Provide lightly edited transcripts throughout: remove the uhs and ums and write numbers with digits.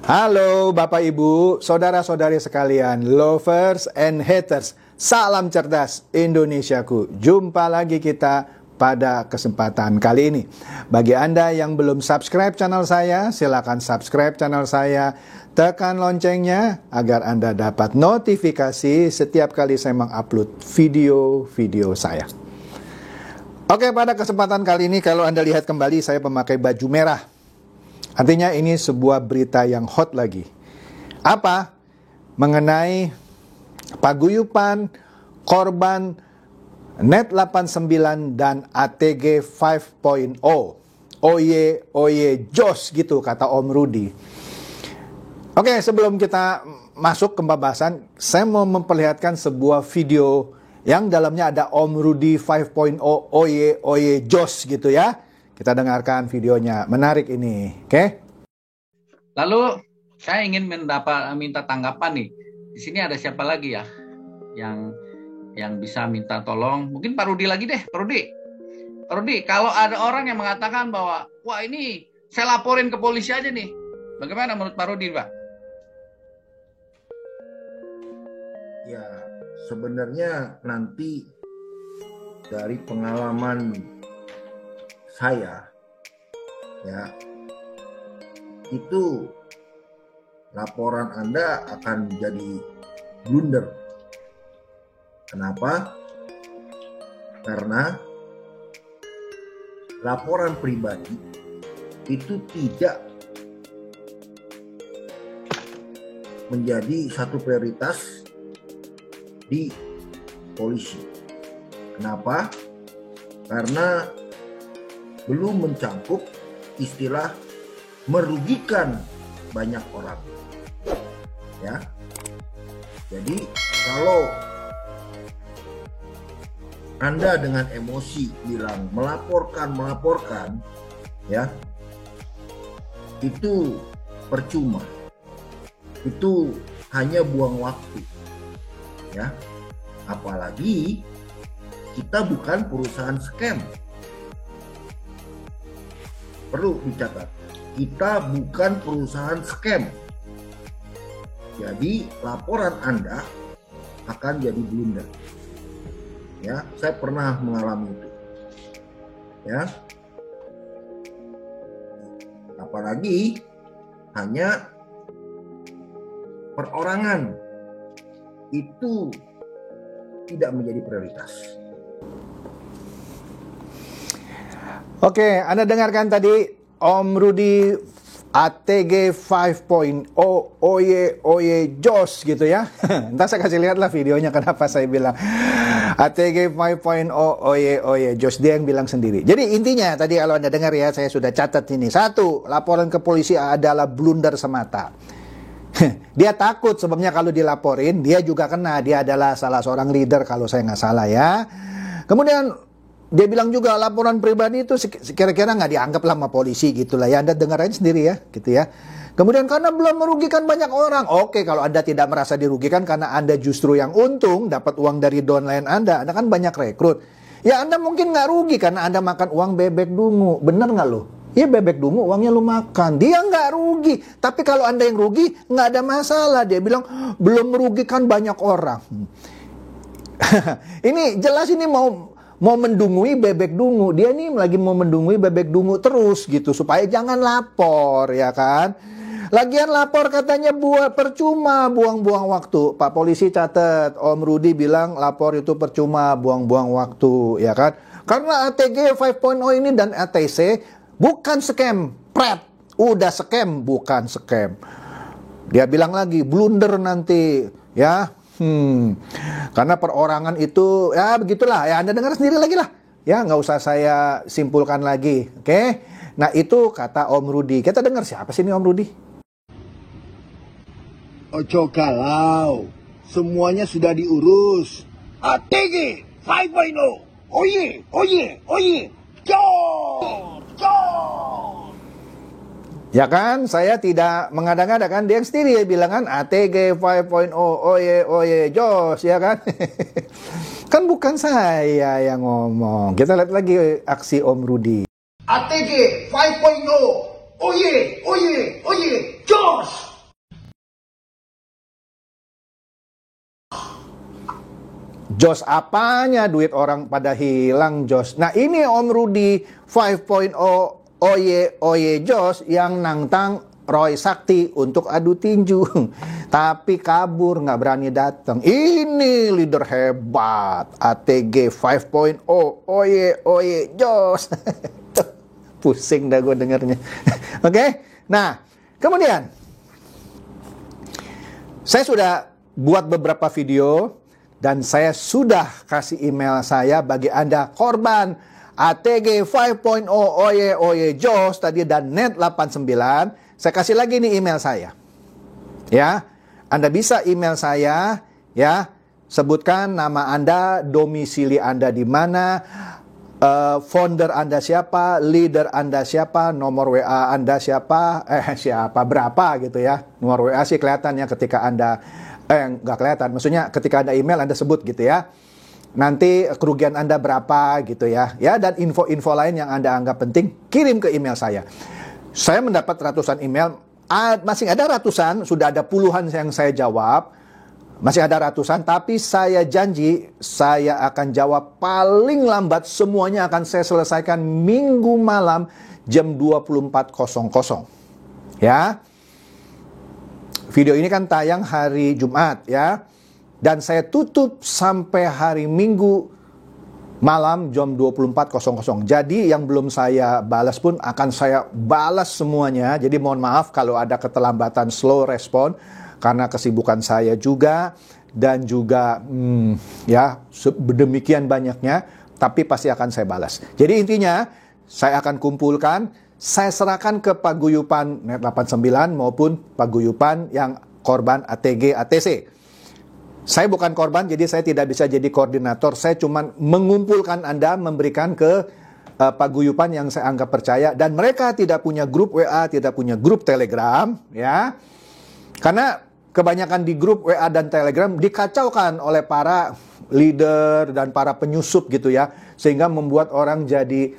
Halo Bapak Ibu, saudara-saudari sekalian, lovers and haters. Salam cerdas Indonesiaku. Jumpa lagi kita pada kesempatan kali ini. Bagi Anda yang belum subscribe channel saya, silakan subscribe channel saya. Tekan loncengnya agar Anda dapat notifikasi setiap kali saya mengupload video-video saya. Oke, pada kesempatan kali ini kalau Anda lihat kembali saya memakai baju merah. Artinya ini sebuah berita yang hot lagi. Apa? Mengenai paguyupan korban Net 89 dan ATG 5.0. Oye, oye, jos gitu kata Om Rudi. Oke, sebelum kita masuk ke pembahasan, saya mau memperlihatkan sebuah video yang dalamnya ada Om Rudi 5.0, oye, oye, jos gitu ya. Kita dengarkan videonya, menarik ini, oke? Lalu saya ingin minta tanggapan nih. Di sini ada siapa lagi ya yang bisa minta tolong? Mungkin Pak Rudi lagi deh, Pak Rudi. Pak Rudi, kalau ada orang yang mengatakan bahwa wah ini saya laporin ke polisi aja nih. Bagaimana menurut Pak Rudi, Pak? Ya, sebenarnya nanti dari pengalaman saya, ya, itu laporan Anda akan jadi blunder. Kenapa? Karena laporan pribadi itu tidak menjadi satu prioritas di polisi. Kenapa? Karena belum mencakup istilah merugikan banyak orang. Ya. Jadi kalau Anda dengan emosi bilang melaporkan, ya, itu percuma. Itu hanya buang waktu. Ya. Apalagi kita bukan perusahaan scam. Perlu dicatat, kita bukan perusahaan scam. Jadi laporan Anda akan jadi blunder. Ya, saya pernah mengalami itu. Ya. Apalagi hanya perorangan itu tidak menjadi prioritas. Oke, Anda dengarkan tadi Om Rudi ATG 5.0, oye, oye, jos gitu ya. Entah saya kasih lihat lah videonya kenapa saya bilang ATG 5.0, oye, oye, jos. Dia yang bilang sendiri. Jadi intinya tadi kalau Anda dengar ya, saya sudah catat ini. Satu, laporan ke polisi adalah blunder semata. Dia takut sebabnya kalau dilaporin, dia juga kena. Dia adalah salah seorang leader kalau saya nggak salah ya. Kemudian dia bilang juga laporan pribadi itu kira-kira nggak dianggap lah sama polisi gitu lah ya. Anda dengar aja sendiri ya gitu ya. Kemudian karena belum merugikan banyak orang. Oke, kalau Anda tidak merasa dirugikan karena Anda justru yang untung dapat uang dari downline Anda kan banyak rekrut. Ya Anda mungkin nggak rugi karena Anda makan uang bebek dungu. Bener nggak lo? Ya bebek dungu uangnya lu makan. Dia nggak rugi. Tapi kalau Anda yang rugi nggak ada masalah. Dia bilang belum merugikan banyak orang. Ini jelas ini mau mendungui bebek dungu. Dia nih lagi mau mendungui bebek dungu terus gitu supaya jangan lapor ya kan. Lagian lapor katanya percuma, buang-buang waktu. Pak polisi catat, Om Rudi bilang lapor itu percuma, buang-buang waktu ya kan. Karena ATG 5.0 ini dan ATC bukan scam, pret. Udah scam, bukan scam. Dia bilang lagi blunder nanti ya. Karena perorangan itu ya begitulah ya, Anda dengar sendiri lagi lah ya, nggak usah saya simpulkan lagi, oke? Nah itu kata Om Rudi. Kita dengar siapa sih ini Om Rudi? Ojo galau, semuanya sudah diurus. ATG 5.0, oye, oye, oye, jor, jor. Ya kan, saya tidak mengada-ngada kan, dia yang sendiri ya bilang kan ATG 5.0, oye, oye, jos, ya kan. Kan bukan saya yang ngomong. Kita lihat lagi aksi Om Rudi. ATG 5.0, oye, oye, oye, jos. Jos apanya duit orang pada hilang, Jos. Nah ini Om Rudi 5.0 oye Jos yang nantang Roy Sakti untuk adu tinju. Tapi kabur, nggak berani datang. Ini leader hebat, ATG 5.0 oye Jos. Pusing dah gue dengernya. Oke, nah kemudian saya sudah buat beberapa video dan saya sudah kasih email saya bagi Anda korban ATG 5.0 oye Jos tadi dan net 89. Saya kasih lagi nih email saya. Ya, Anda bisa email saya, ya, sebutkan nama Anda, domisili Anda di mana, founder Anda siapa, leader Anda siapa, nomor WA Anda siapa, berapa gitu ya. Nomor WA sih kelihatan ya ketika Anda, nggak kelihatan, maksudnya ketika Anda email Anda sebut gitu ya. Nanti kerugian Anda berapa gitu ya. Ya, dan info-info lain yang Anda anggap penting, kirim ke email saya. Saya mendapat ratusan email, masih ada ratusan, sudah ada puluhan yang saya jawab. Masih ada ratusan, tapi saya janji saya akan jawab paling lambat semuanya akan saya selesaikan minggu malam jam 24.00. Ya. Video ini kan tayang hari Jumat ya. Dan saya tutup sampai hari Minggu malam jam 24.00. Jadi yang belum saya balas pun akan saya balas semuanya. Jadi mohon maaf kalau ada keterlambatan slow respon karena kesibukan saya juga dan juga ya demikian banyaknya, tapi pasti akan saya balas. Jadi intinya saya akan kumpulkan, saya serahkan ke paguyupan Net 89 maupun paguyupan yang korban ATG ATC. Saya bukan korban, jadi saya tidak bisa jadi koordinator. Saya cuma mengumpulkan Anda, memberikan ke paguyupan yang saya anggap percaya. Dan mereka tidak punya grup WA, tidak punya grup Telegram. Ya, karena kebanyakan di grup WA dan Telegram dikacaukan oleh para leader dan para penyusup gitu ya. Sehingga membuat orang jadi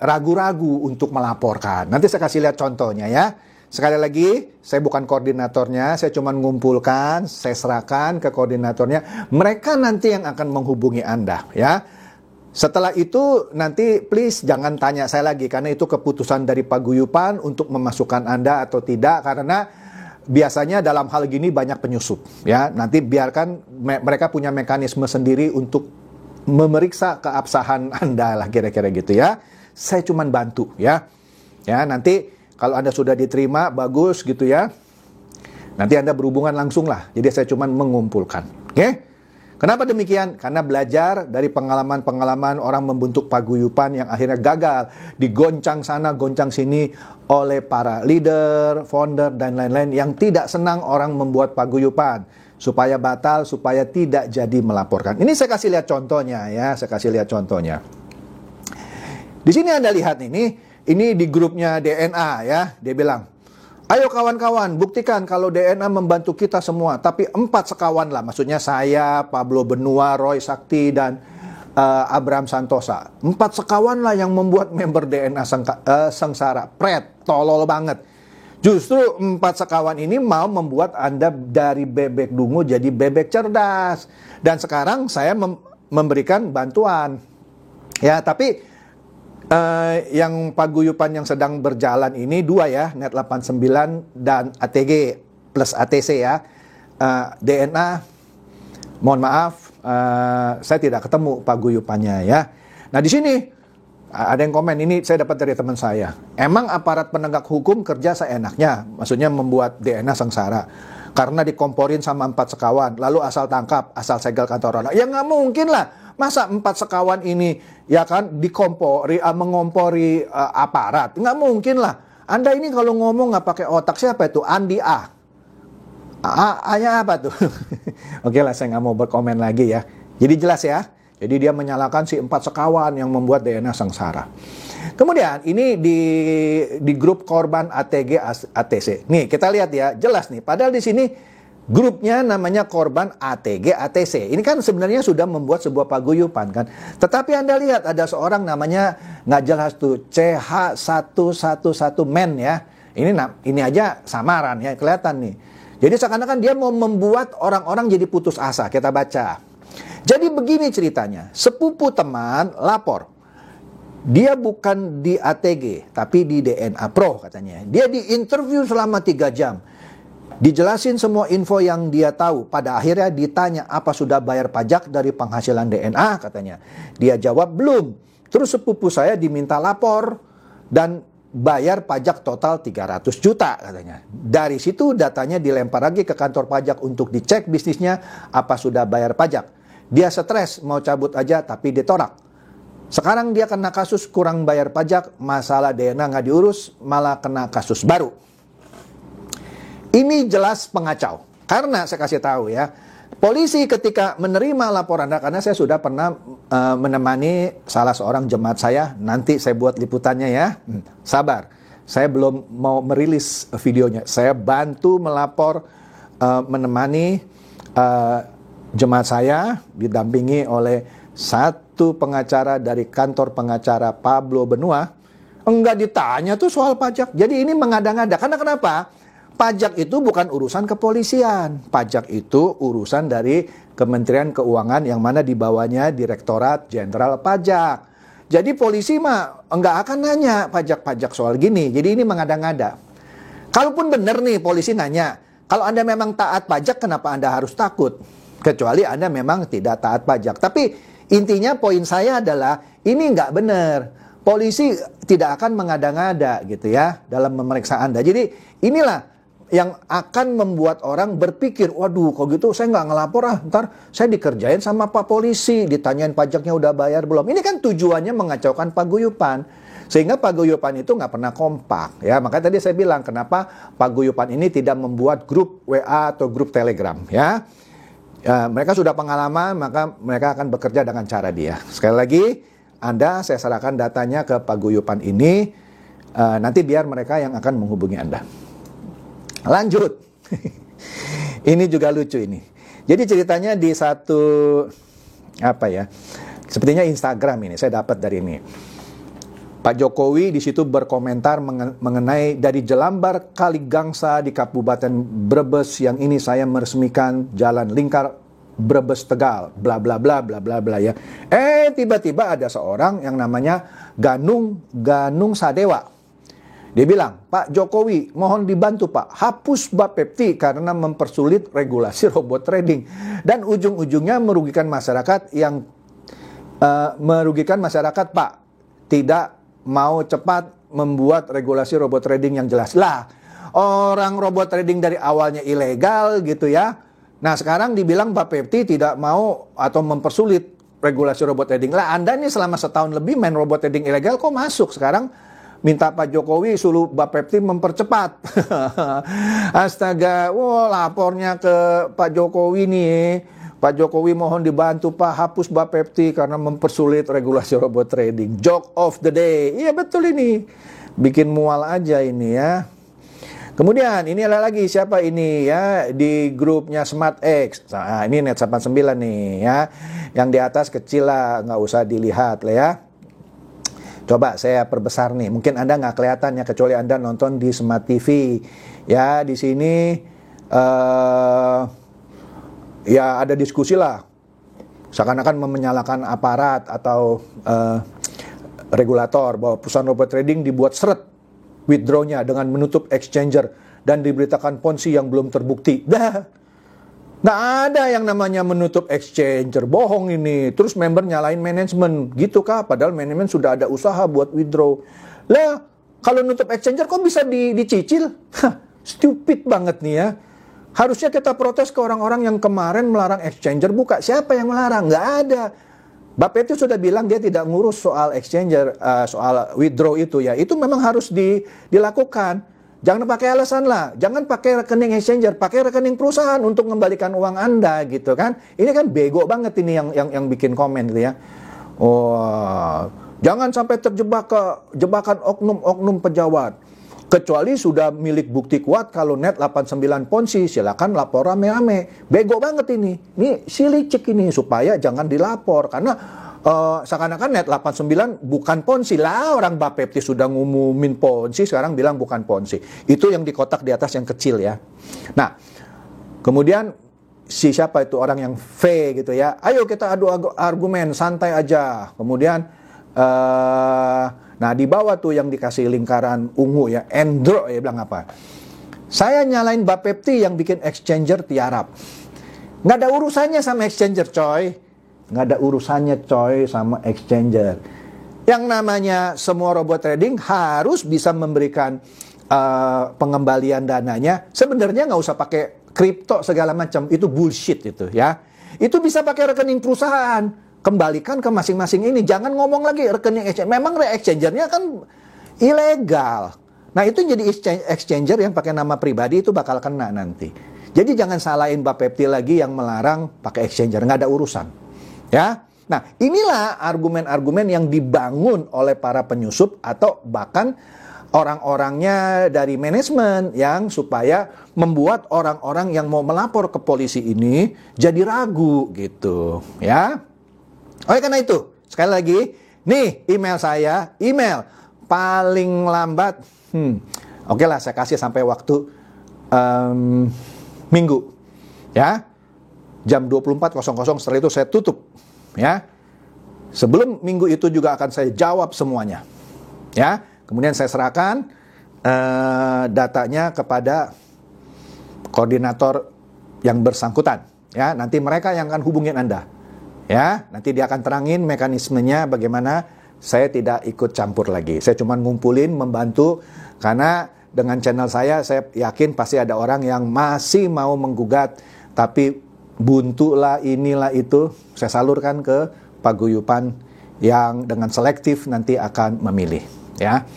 ragu-ragu untuk melaporkan. Nanti saya kasih lihat contohnya ya. Sekali lagi, saya bukan koordinatornya, saya cuma mengumpulkan, saya serahkan ke koordinatornya. Mereka nanti yang akan menghubungi Anda, ya. Setelah itu, nanti please jangan tanya saya lagi, karena itu keputusan dari paguyupan untuk memasukkan Anda atau tidak, karena biasanya dalam hal gini banyak penyusup, ya. Nanti biarkan mereka punya mekanisme sendiri untuk memeriksa keabsahan Anda lah, kira-kira gitu ya. Saya cuma bantu, ya. Ya, nanti kalau Anda sudah diterima, bagus gitu ya. Nanti Anda berhubungan langsung lah. Jadi saya cuma mengumpulkan. Oke? Kenapa demikian? Karena belajar dari pengalaman-pengalaman orang membentuk paguyupan yang akhirnya gagal. Digoncang sana, goncang sini oleh para leader, founder, dan lain-lain yang tidak senang orang membuat paguyupan. Supaya batal, supaya tidak jadi melaporkan. Ini saya kasih lihat contohnya ya. Saya kasih lihat contohnya. Di sini Anda lihat ini di grupnya DNA ya, dia bilang, ayo kawan-kawan buktikan kalau DNA membantu kita semua, tapi 4 sekawan lah, maksudnya saya, Pablo Benua, Roy Sakti, dan Abraham Santosa. 4 sekawan lah yang membuat member DNA sengsara, pret, tolol banget. Justru 4 sekawan ini mau membuat Anda dari bebek dungu jadi bebek cerdas. Dan sekarang saya memberikan bantuan. Ya, tapi yang paguyupan yang sedang berjalan ini 2 ya, Net 89 dan ATG plus ATC ya. DNA, mohon maaf, saya tidak ketemu paguyupannya ya. Nah di sini ada yang komen, ini saya dapat dari teman saya. Emang aparat penegak hukum kerja seenaknya, maksudnya membuat DNA sengsara. Karena dikomporin sama 4 sekawan, lalu asal tangkap, asal segel kantor orang. Ya nggak mungkin lah. Masa 4 sekawan ini ya kan mengompori aparat? Nggak mungkin lah. Anda ini kalau ngomong nggak pakai otak, siapa itu? Andi A. A-nya apa tuh? Oke lah, saya nggak mau berkomen lagi ya. Jadi jelas ya. Jadi dia menyalahkan si 4 sekawan yang membuat DNA sengsara. Kemudian ini di grup korban ATG ATC. Nih kita lihat ya, jelas nih. Padahal di sini grupnya namanya korban ATG ATC. Ini kan sebenarnya sudah membuat sebuah paguyupan kan. Tetapi Anda lihat ada seorang namanya nggak jelas tuh, CH111 men ya. Ini aja samaran ya, kelihatan nih. Jadi seakan-akan dia mau membuat orang-orang jadi putus asa. Kita baca. Jadi begini ceritanya, sepupu teman lapor. Dia bukan di ATG, tapi di DNA Pro katanya. Dia diinterview selama 3 jam. Dijelasin semua info yang dia tahu. Pada akhirnya ditanya apa sudah bayar pajak dari penghasilan DNA katanya. Dia jawab belum. Terus sepupu saya diminta lapor dan bayar pajak total 300 juta katanya. Dari situ datanya dilempar lagi ke kantor pajak untuk dicek bisnisnya apa sudah bayar pajak. Dia stres mau cabut aja tapi ditolak. Sekarang dia kena kasus kurang bayar pajak, masalah DNA nggak diurus, malah kena kasus baru. Ini jelas pengacau. Karena saya kasih tahu ya, polisi ketika menerima laporan Anda, karena saya sudah pernah menemani salah seorang jemaat saya, nanti saya buat liputannya ya. Sabar, saya belum mau merilis videonya. Saya bantu melapor, menemani jemaat saya, didampingi oleh satu pengacara dari kantor pengacara Pablo Benua. Enggak ditanya tuh soal pajak. Jadi ini mengada-ngada. Karena kenapa? Pajak itu bukan urusan kepolisian. Pajak itu urusan dari Kementerian Keuangan yang mana di bawahnya Direktorat Jenderal Pajak. Jadi polisi mah enggak akan nanya pajak-pajak soal gini. Jadi ini mengada-ngada. Kalaupun benar nih polisi nanya, kalau Anda memang taat pajak, kenapa Anda harus takut? Kecuali Anda memang tidak taat pajak. Tapi intinya poin saya adalah ini nggak benar. Polisi tidak akan mengada-ngada gitu ya dalam memeriksa Anda. Jadi inilah yang akan membuat orang berpikir, waduh kalau gitu saya nggak ngelapor ntar saya dikerjain sama Pak Polisi, ditanyain pajaknya udah bayar belum. Ini kan tujuannya mengacaukan paguyupan. Sehingga paguyupan itu nggak pernah kompak ya. Makanya tadi saya bilang kenapa paguyupan ini tidak membuat grup WA atau grup Telegram ya. Mereka sudah pengalaman, maka mereka akan bekerja dengan cara dia. Sekali lagi, saya serahkan datanya ke paguyupan ini, nanti biar mereka yang akan menghubungi Anda. Lanjut. Ini juga lucu ini. Jadi ceritanya di satu, sepertinya Instagram ini, saya dapat dari ini. Pak Jokowi di situ berkomentar mengenai dari Jelambar Kaligangsa di Kabupaten Brebes yang ini saya meresmikan jalan lingkar Brebes Tegal, bla bla bla bla bla bla ya. Tiba-tiba ada seorang yang namanya Ganung Sadewa. Dia bilang, Pak Jokowi mohon dibantu Pak, hapus Bapepti karena mempersulit regulasi robot trading dan ujung-ujungnya merugikan masyarakat Pak. Tidak mau cepat membuat regulasi robot trading yang jelas. Lah, orang robot trading dari awalnya ilegal gitu ya. Nah, sekarang dibilang Bapepti tidak mau atau mempersulit regulasi robot trading. Lah, Anda nih selama setahun lebih main robot trading ilegal kok masuk. Sekarang minta Pak Jokowi suruh Bapepti mempercepat. Astaga, lapornya ke Pak Jokowi nih. Pak Jokowi mohon dibantu Pak, hapus Bapepti karena mempersulit regulasi robot trading. Joke of the day. Iya betul ini. Bikin mual aja ini ya. Kemudian ini ada lagi siapa ini ya di grupnya SmartX. Nah, ini Net 89 nih ya. Yang di atas kecil lah, nggak usah dilihat lah ya. Coba saya perbesar nih. Mungkin Anda nggak kelihatan ya kecuali Anda nonton di Smart TV. Ya di sini ya ada diskusi lah, seakan-akan menyalahkan aparat atau regulator bahwa perusahaan robot trading dibuat seret withdrawnya dengan menutup exchanger dan diberitakan ponzi yang belum terbukti. Nggak ada yang namanya menutup exchanger, bohong ini. Terus member nyalain manajemen, gitu kah? Padahal manajemen sudah ada usaha buat withdraw. Lah, kalau nutup exchanger kok bisa dicicil? Stupid banget nih ya. Harusnya kita protes ke orang-orang yang kemarin melarang exchanger buka. Siapa yang melarang? Nggak ada. Bapepti sudah bilang dia tidak ngurus soal exchanger, soal withdraw itu ya. Itu memang harus dilakukan. Jangan pakai alasan lah. Jangan pakai rekening exchanger, pakai rekening perusahaan untuk mengembalikan uang Anda gitu kan. Ini kan bego banget ini yang bikin komen gitu ya. Jangan sampai terjebak ke jebakan oknum-oknum pejabat. Kecuali sudah milik bukti kuat kalau Net 89 ponzi, silakan lapor rame-rame. Bego banget ini. Ini si licik ini supaya jangan dilapor karena seakan-akan Net 89 bukan ponzi lah. Orang Bapepti sudah ngumumin ponzi, sekarang bilang bukan ponzi. Itu yang di kotak di atas yang kecil ya. Nah, kemudian si siapa itu orang yang V gitu ya. Ayo kita adu argumen, santai aja. Kemudian nah di bawah tuh yang dikasih lingkaran ungu ya, Endro ya bilang apa? Saya nyalain Bapepti yang bikin exchanger tiarap. Nggak ada urusannya sama exchanger coy. Nggak ada urusannya coy sama exchanger. Yang namanya semua robot trading harus bisa memberikan pengembalian dananya. Sebenarnya nggak usah pakai kripto segala macam. Itu bullshit itu ya. Itu bisa pakai rekening perusahaan. Kembalikan ke masing-masing ini. Jangan ngomong lagi rekening exchanger. Memang exchangernya kan ilegal. Nah itu jadi exchanger yang pakai nama pribadi itu bakal kena nanti. Jadi jangan salahin Bapepti lagi yang melarang pakai exchanger. Nggak ada urusan. Ya. Nah, inilah argumen-argumen yang dibangun oleh para penyusup atau bahkan orang-orangnya dari manajemen yang supaya membuat orang-orang yang mau melapor ke polisi ini jadi ragu gitu, ya. Oleh karena itu, sekali lagi, nih email saya, email paling lambat, oke lah saya kasih sampai waktu Minggu, ya. Jam 24.00 setelah itu saya tutup. Ya, sebelum minggu itu juga akan saya jawab semuanya. Ya, kemudian saya serahkan datanya kepada koordinator yang bersangkutan. Ya, nanti mereka yang akan hubungin Anda. Ya, nanti dia akan terangin mekanismenya bagaimana. Saya tidak ikut campur lagi. Saya cuma ngumpulin, membantu karena dengan channel saya yakin pasti ada orang yang masih mau menggugat, tapi buntu lah inilah itu, saya salurkan ke paguyuban yang dengan selektif nanti akan memilih, ya.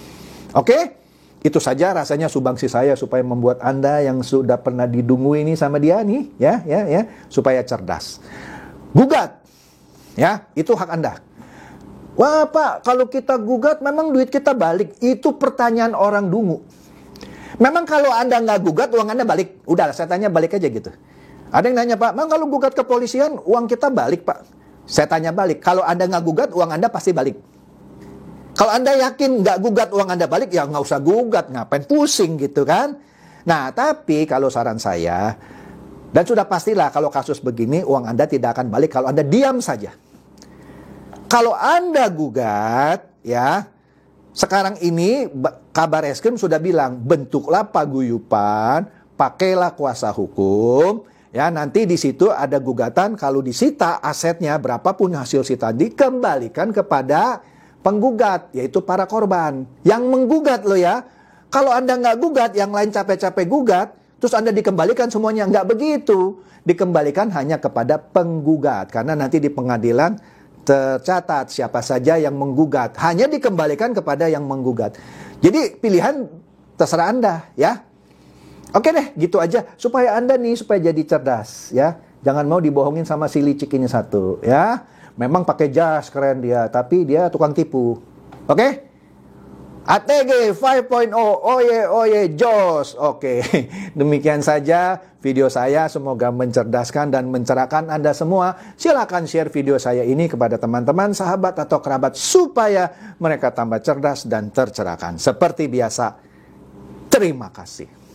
Oke, itu saja rasanya sumbangsi saya supaya membuat Anda yang sudah pernah didungu ini sama dia nih, ya, supaya cerdas. Gugat, ya, itu hak Anda. Wah Pak, kalau kita gugat memang duit kita balik, itu pertanyaan orang dungu. Memang kalau Anda nggak gugat, uang Anda balik. Udah, saya tanya balik aja gitu. Ada yang nanya, Pak, kalau gugat ke polisian, uang kita balik, Pak. Saya tanya balik, kalau Anda nggak gugat, uang Anda pasti balik. Kalau Anda yakin nggak gugat, uang Anda balik, ya nggak usah gugat, ngapain pusing gitu kan. Nah, tapi kalau saran saya, dan sudah pastilah kalau kasus begini, uang Anda tidak akan balik kalau Anda diam saja. Kalau Anda gugat, ya, sekarang ini Kabar Eskrim sudah bilang, bentuklah paguyuban, pakailah kuasa hukum. Ya, nanti di situ ada gugatan kalau disita asetnya berapapun hasil sita dikembalikan kepada penggugat, yaitu para korban. Yang menggugat loh ya. Kalau Anda nggak gugat, yang lain capek-capek gugat, terus Anda dikembalikan semuanya. Nggak begitu. Dikembalikan hanya kepada penggugat. Karena nanti di pengadilan tercatat siapa saja yang menggugat. Hanya dikembalikan kepada yang menggugat. Jadi pilihan terserah Anda ya. Oke deh, gitu aja supaya Anda nih supaya jadi cerdas ya. Jangan mau dibohongin sama si licik ini satu ya. Memang pakai jas keren dia, tapi dia tukang tipu. Oke? ATG 5.0, oye jos. Oke. Demikian saja video saya, semoga mencerdaskan dan mencerahkan Anda semua. Silakan share video saya ini kepada teman-teman, sahabat atau kerabat supaya mereka tambah cerdas dan tercerahkan. Seperti biasa. Terima kasih.